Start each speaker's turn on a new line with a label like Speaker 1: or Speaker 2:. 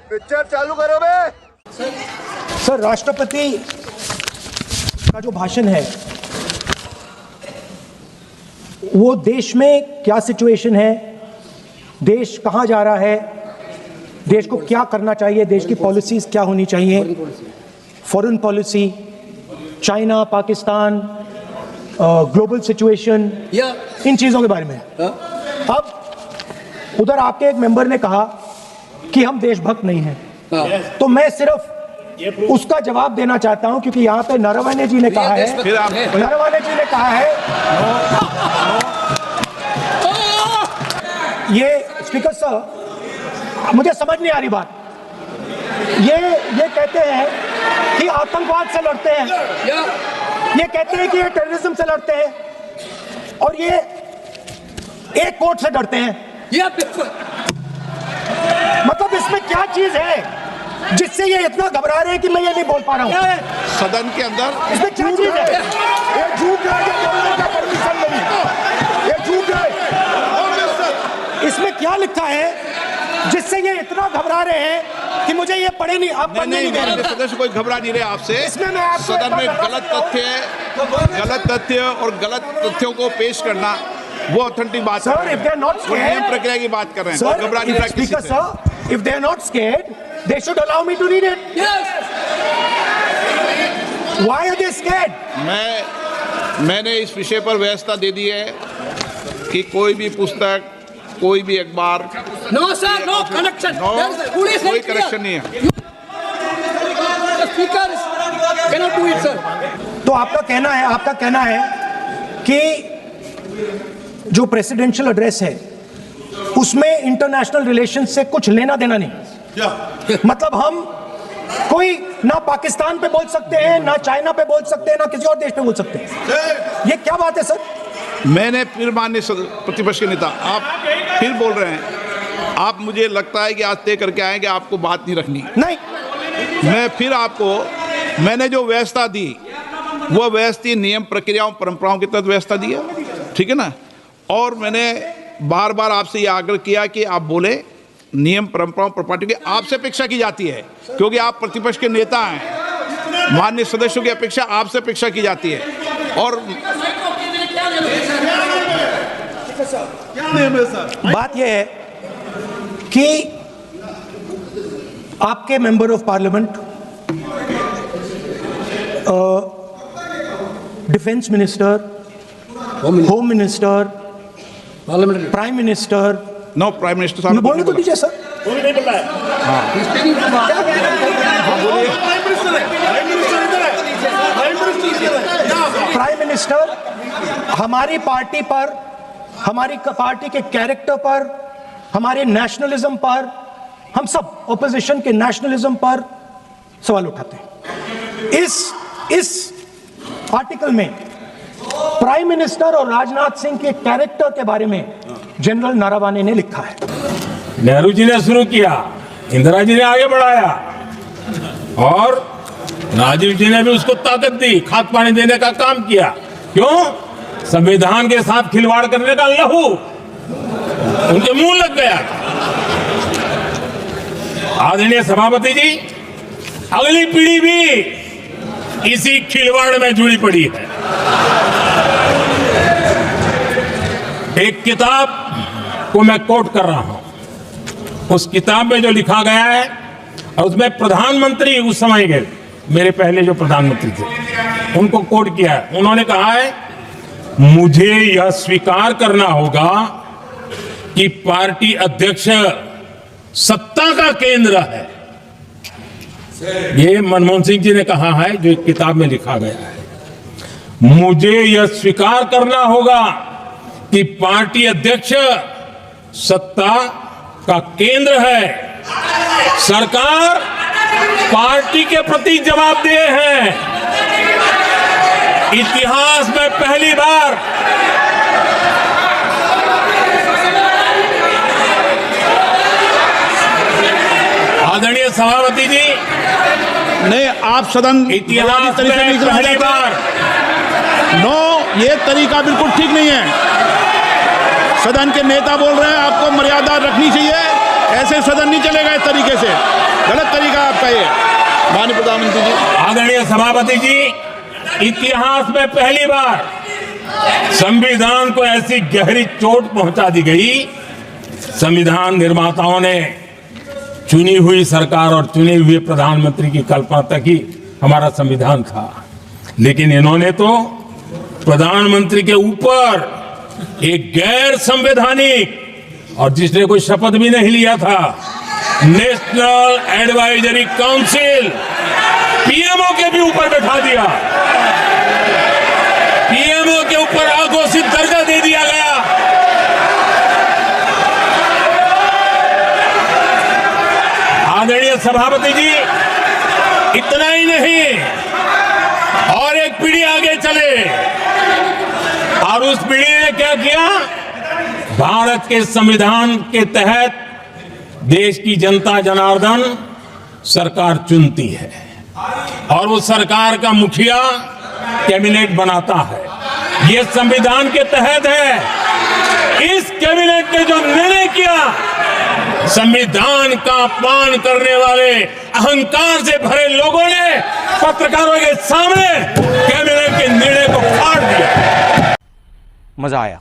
Speaker 1: Picture चालू करो बे।
Speaker 2: Sir, राष्ट्रपति का जो भाषण है वो देश में क्या सिचुएशन है, देश कहां जा रहा है, देश को क्या करना चाहिए, देश की पॉलिसीज क्या होनी चाहिए, foreign policy, China, Pakistan, global situation, इन चीजों के बारे में। अब उधर आपके एक मेंबर ने कहा कि हम देशभक्त नहीं हैं, तो मैं सिर्फ उसका जवाब देना चाहता हूं क्योंकि यहां पे नरवणे जी ने कहा है, नरवणे जी ने कहा है, ये स्पीकर सर, मुझे समझ नहीं आ रही बात। ये कहते हैं कि आतंकवाद से लड़ते हैं, ये कहते हैं कि ये टेररिज्म से लड़ते हैं, और ये एक कोर्ट से डरते हैं। मतलब इसमें क्या चीज है जिससे ये इतना घबरा रहे हैं कि मैं ये नहीं बोल पा रहा हूं
Speaker 3: सदन के अंदर?
Speaker 2: इसमें क्या चीज है? ये झूठ है, ये बोलने का परमिशन नहीं, ये झूठ है। इसमें क्या लिखा है जिससे ये इतना घबरा रहे हैं कि मुझे ये पढ़े नहीं, आप पढ़ने नहीं दे रहे।
Speaker 3: सदस्य कोई घबरा नहीं रहे आपसे।
Speaker 2: इसमें मैं आपको
Speaker 3: सदन में गलत तथ्य और गलत तथ्यों को पेश करना वो ऑथेंटिक बात है।
Speaker 2: Sir, if they are not scared,
Speaker 3: प्रक्रिया की बात कर रहे हैं।
Speaker 2: Sir,
Speaker 3: घबरा नहीं रहा किसी से।
Speaker 2: sir, if they are not scared, they should allow me to read it. Yes. Why are they scared?
Speaker 3: मैंने इस विषय पर व्यवस्था दे दी है कि कोई भी पुस्तक, कोई भी अखबार,
Speaker 4: नो सर, नो कनेक्शन,
Speaker 3: कोई कनेक्शन नहीं है।
Speaker 4: Speaker cannot do it sir.
Speaker 2: तो आपका कहना है कि जो प्रेसिडेंशियल एड्रेस है उसमें इंटरनेशनल रिलेशन से कुछ लेना देना नहीं। मतलब हम कोई ना पाकिस्तान पे बोल सकते हैं, ना चाइना पे बोल सकते हैं, ना किसी और देश पे बोल सकते हैं। ये क्या बात है सर?
Speaker 3: मैंने फिर माननीय प्रतिपक्ष के नेता, आप फिर बोल रहे हैं। आप, मुझे लगता है कि आज तय करके आए कि आपको बात नहीं रखनी।
Speaker 2: नहीं,
Speaker 3: मैं फिर आपको, मैंने जो व्यवस्था दी वो व्यवस्था नियम, प्रक्रियाओं, परंपराओं के तहत व्यवस्था दी है, ठीक है ना। और मैंने बार बार आपसे ये आग्रह किया कि आप बोले, नियम, परंपराओं, प्रॉपर्टी की आपसे अपेक्षा की जाती है क्योंकि आप प्रतिपक्ष के नेता हैं। माननीय सदस्यों की अपेक्षा आपसे अपेक्षा की जाती है। और
Speaker 2: बात यह है कि आपके member of parliament, defence minister, home minister, prime minister,
Speaker 3: no, prime minister साहब
Speaker 2: बोलने तो दीजिए सर।
Speaker 1: नहीं बोल रहा है।
Speaker 2: प्राइम मिनिस्टर हमारी पार्टी पर, हमारी पार्टी के कैरेक्टर पर, हमारे नेशनलिज्म पर, हम सब ऑपोजिशन के नेशनलिज्म पर सवाल उठाते हैं। इस आर्टिकल में प्राइम मिनिस्टर और राजनाथ सिंह के कैरेक्टर के बारे में जनरल नरवणे ने लिखा है।
Speaker 5: नेहरू जी ने शुरू किया, इंदिरा जी ने आगे बढ़ाया और राजीव जी ने भी उसको ताकत दी, खाद पानी देने का काम किया। क्यों? संविधान के साथ खिलवाड़ करने का लहू उनके मुंह लग गया। आदरणीय सभापति जी, अगली पीढ़ी भी इसी खिलवाड़ में जुड़ी पड़ी है। एक किताब को मैं कोट कर रहा हूं, उस किताब में जो लिखा गया है, और उसमें प्रधानमंत्री उस समय के मेरे पहले जो प्रधानमंत्री थे उनको कोट किया है। उन्होंने कहा है, मुझे यह स्वीकार करना होगा कि पार्टी अध्यक्ष सत्ता का केंद्र है। ये मनमोहन सिंह जी ने कहा है, जो एक किताब में लिखा गया है। मुझे यह स्वीकार करना होगा कि पार्टी अध्यक्ष सत्ता का केंद्र है। सरकार पार्टी के प्रति जवाबदेह है। इतिहास में पहली बार आदरणीय सभापति जी,
Speaker 3: नहीं, आप सदन
Speaker 5: इतिहास में पहली बार,
Speaker 3: नो, ये तरीका बिल्कुल ठीक नहीं है। सदन के नेता बोल रहे हैं, आपको मर्यादा रखनी चाहिए। ऐसे सदन नहीं चलेगा इस तरीके से। गलत तरीका है आपका ये, माननीय प्रधानमंत्री जी।
Speaker 5: आदरणीय सभापति जी, इतिहास में पहली बार संविधान को ऐसी गहरी चोट पहुंचा दी गई। संविधान निर्माताओं ने चुनी हुई सरकार और चुने हुए प्रधानमंत्री की कल्पना तक ही हमारा संविधान था, लेकिन इन्होंने तो प्रधानमंत्री के ऊपर एक गैर संवैधानिक, और जिसने कोई शपथ भी नहीं लिया था, नेशनल एडवाइजरी काउंसिल पीएमओ के भी ऊपर बैठा दिया। पीएमओ के ऊपर अघोषित दर्जा दे दिया गया। आदरणीय सभापति जी, इतना ही नहीं, और एक पीढ़ी आगे चले, और उस पीढ़ी ने क्या किया? भारत के संविधान के तहत देश की जनता जनार्दन सरकार चुनती है और वो सरकार का मुखिया कैबिनेट बनाता है। ये संविधान के तहत है। इस कैबिनेट ने जो निर्णय किया, संविधान का अपमान करने वाले अहंकार से भरे लोगों ने पत्रकारों के सामने कैबिनेट के निर्णय को फाड़ दिया।
Speaker 6: मजा आया।